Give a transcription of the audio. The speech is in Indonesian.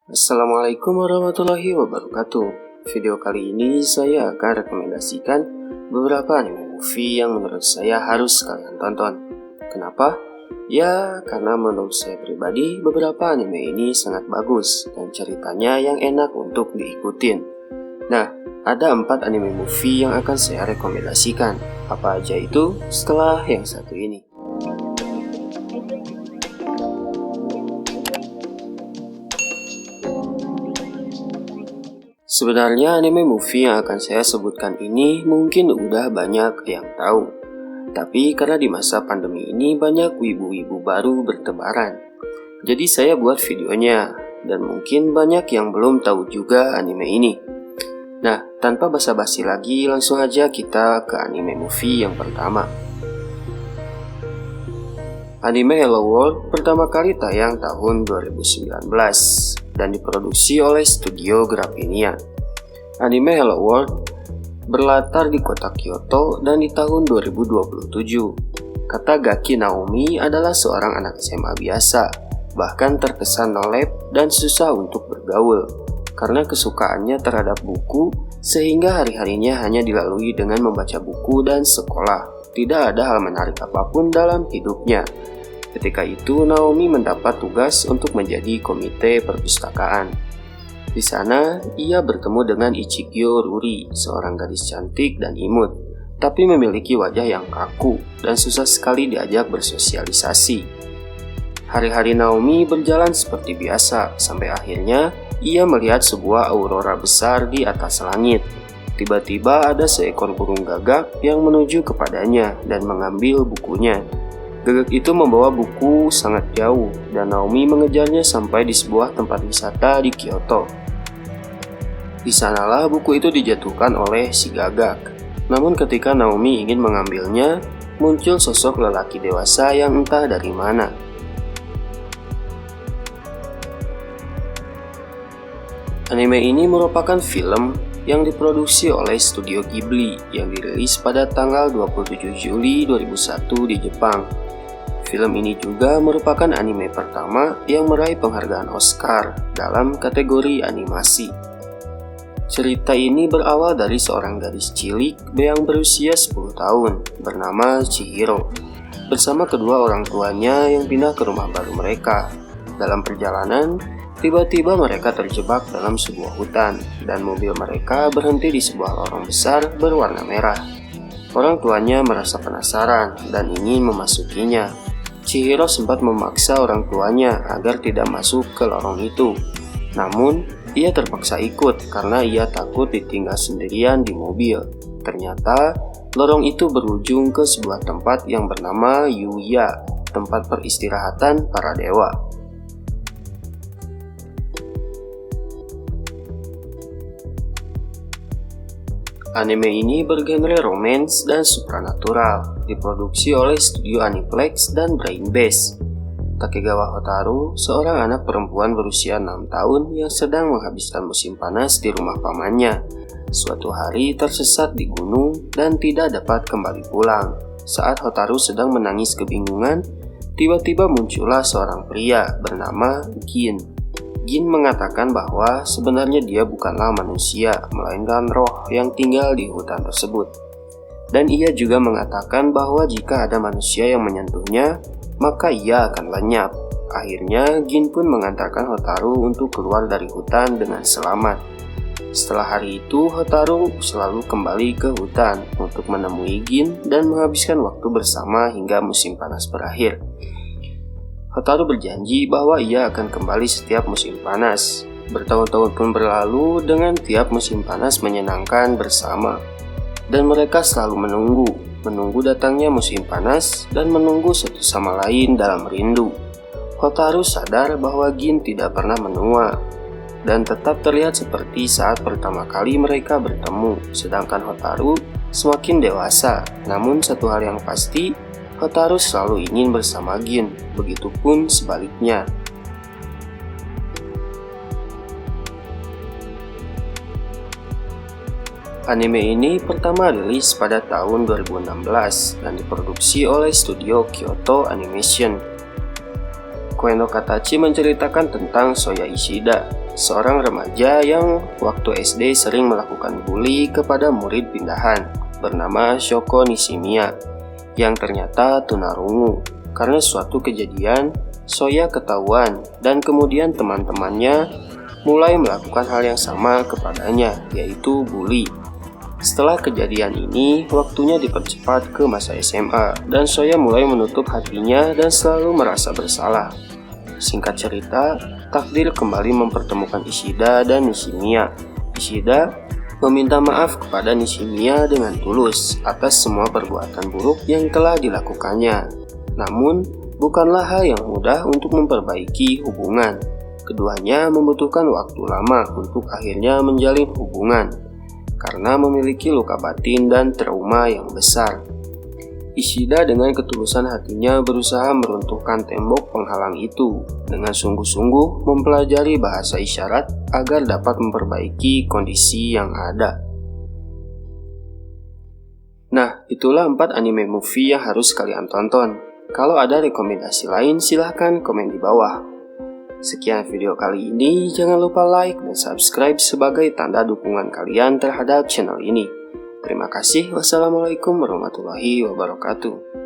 Assalamualaikum warahmatullahi wabarakatuh. Video kali ini saya akan rekomendasikan beberapa anime movie yang menurut saya harus kalian tonton. Kenapa? Ya, karena menurut saya pribadi beberapa anime ini sangat bagus dan ceritanya yang enak untuk diikutin. Nah, ada 4 anime movie yang akan saya rekomendasikan. Apa aja itu? Setelah yang satu ini. Sebenarnya anime movie yang akan saya sebutkan ini mungkin udah banyak yang tahu. Tapi karena di masa pandemi ini banyak wibu-wibu baru bertebaran. Jadi saya buat videonya, dan mungkin banyak yang belum tahu juga anime ini. Nah, tanpa basa-basi lagi, langsung aja kita ke anime movie yang pertama. Anime Hello World pertama kali tayang tahun 2019 dan diproduksi oleh studio Graphinia. Anime Hello World berlatar di kota Kyoto dan di tahun 2027. Kata Gaki Naomi adalah seorang anak SMA biasa, bahkan terkesan nolep dan susah untuk bergaul. Karena kesukaannya terhadap buku, sehingga hari-harinya hanya dilalui dengan membaca buku dan sekolah. Tidak ada hal menarik apapun dalam hidupnya. Ketika itu, Naomi mendapat tugas untuk menjadi komite perpustakaan. Di sana, ia bertemu dengan Ichigyo Ruri, seorang gadis cantik dan imut, tapi memiliki wajah yang kaku dan susah sekali diajak bersosialisasi. Hari-hari Naomi berjalan seperti biasa, sampai akhirnya ia melihat sebuah aurora besar di atas langit. Tiba-tiba ada seekor burung gagak yang menuju kepadanya dan mengambil bukunya. Gagak itu membawa buku sangat jauh dan Naomi mengejarnya sampai di sebuah tempat wisata di Kyoto. Di sanalah buku itu dijatuhkan oleh si gagak. Namun ketika Naomi ingin mengambilnya, muncul sosok lelaki dewasa yang entah dari mana. Anime ini merupakan film yang diproduksi oleh Studio Ghibli yang dirilis pada tanggal 27 Juli 2001 di Jepang. Film ini juga merupakan anime pertama yang meraih penghargaan Oscar dalam kategori animasi. Cerita ini berawal dari seorang gadis cilik yang berusia 10 tahun bernama Chihiro bersama kedua orang tuanya yang pindah ke rumah baru mereka. Dalam perjalanan, tiba-tiba mereka terjebak dalam sebuah hutan dan mobil mereka berhenti di sebuah lorong besar berwarna merah. Orang tuanya merasa penasaran dan ingin memasukinya. Chihiro sempat memaksa orang tuanya agar tidak masuk ke lorong itu. Namun, ia terpaksa ikut karena ia takut ditinggal sendirian di mobil. Ternyata, lorong itu berujung ke sebuah tempat yang bernama Yuya, tempat peristirahatan para dewa. Anime ini bergenre romance dan supranatural, diproduksi oleh studio Aniplex dan Brain Base. Takegawa Hotaru, seorang anak perempuan berusia 6 tahun yang sedang menghabiskan musim panas di rumah pamannya. Suatu hari tersesat di gunung dan tidak dapat kembali pulang. Saat Hotaru sedang menangis kebingungan, tiba-tiba muncullah seorang pria bernama Gin. Gin mengatakan bahwa sebenarnya dia bukanlah manusia, melainkan roh yang tinggal di hutan tersebut. Dan ia juga mengatakan bahwa jika ada manusia yang menyentuhnya, maka ia akan lenyap. Akhirnya, Gin pun mengantarkan Hotaru untuk keluar dari hutan dengan selamat. Setelah hari itu, Hotaru selalu kembali ke hutan untuk menemui Gin dan menghabiskan waktu bersama hingga musim panas berakhir. Hotaru berjanji bahwa ia akan kembali setiap musim panas. Bertahun-tahun pun berlalu dengan tiap musim panas menyenangkan bersama. Dan mereka selalu menunggu datangnya musim panas dan menunggu satu sama lain dalam rindu. Hotaru sadar bahwa Gin tidak pernah menua dan tetap terlihat seperti saat pertama kali mereka bertemu. Sedangkan Hotaru semakin dewasa. Namun satu hal yang pasti, Hotaru selalu ingin bersama Gin, begitupun sebaliknya. Anime ini pertama rilis pada tahun 2016 dan diproduksi oleh studio Kyoto Animation. Koe no Katachi menceritakan tentang Soya Ishida, seorang remaja yang waktu SD sering melakukan bully kepada murid pindahan bernama Shoko Nishimiya, yang ternyata tunarungu. Karena suatu kejadian, Soya ketahuan dan kemudian teman-temannya mulai melakukan hal yang sama kepadanya, yaitu bully. Setelah kejadian ini, waktunya dipercepat ke masa SMA, dan Soya mulai menutup hatinya dan selalu merasa bersalah. Singkat cerita, takdir kembali mempertemukan Ishida dan Nishimiya. Ishida meminta maaf kepada Nishimiya dengan tulus atas semua perbuatan buruk yang telah dilakukannya. Namun, bukanlah hal yang mudah untuk memperbaiki hubungan. Keduanya membutuhkan waktu lama untuk akhirnya menjalin hubungan, karena memiliki luka batin dan trauma yang besar. Ishida dengan ketulusan hatinya berusaha meruntuhkan tembok penghalang itu, dengan sungguh-sungguh mempelajari bahasa isyarat agar dapat memperbaiki kondisi yang ada. Nah, itulah 4 anime movie yang harus kalian tonton. Kalau ada rekomendasi lain, silahkan komen di bawah. Sekian video kali ini, jangan lupa like dan subscribe sebagai tanda dukungan kalian terhadap channel ini. Terima kasih, wassalamualaikum warahmatullahi wabarakatuh.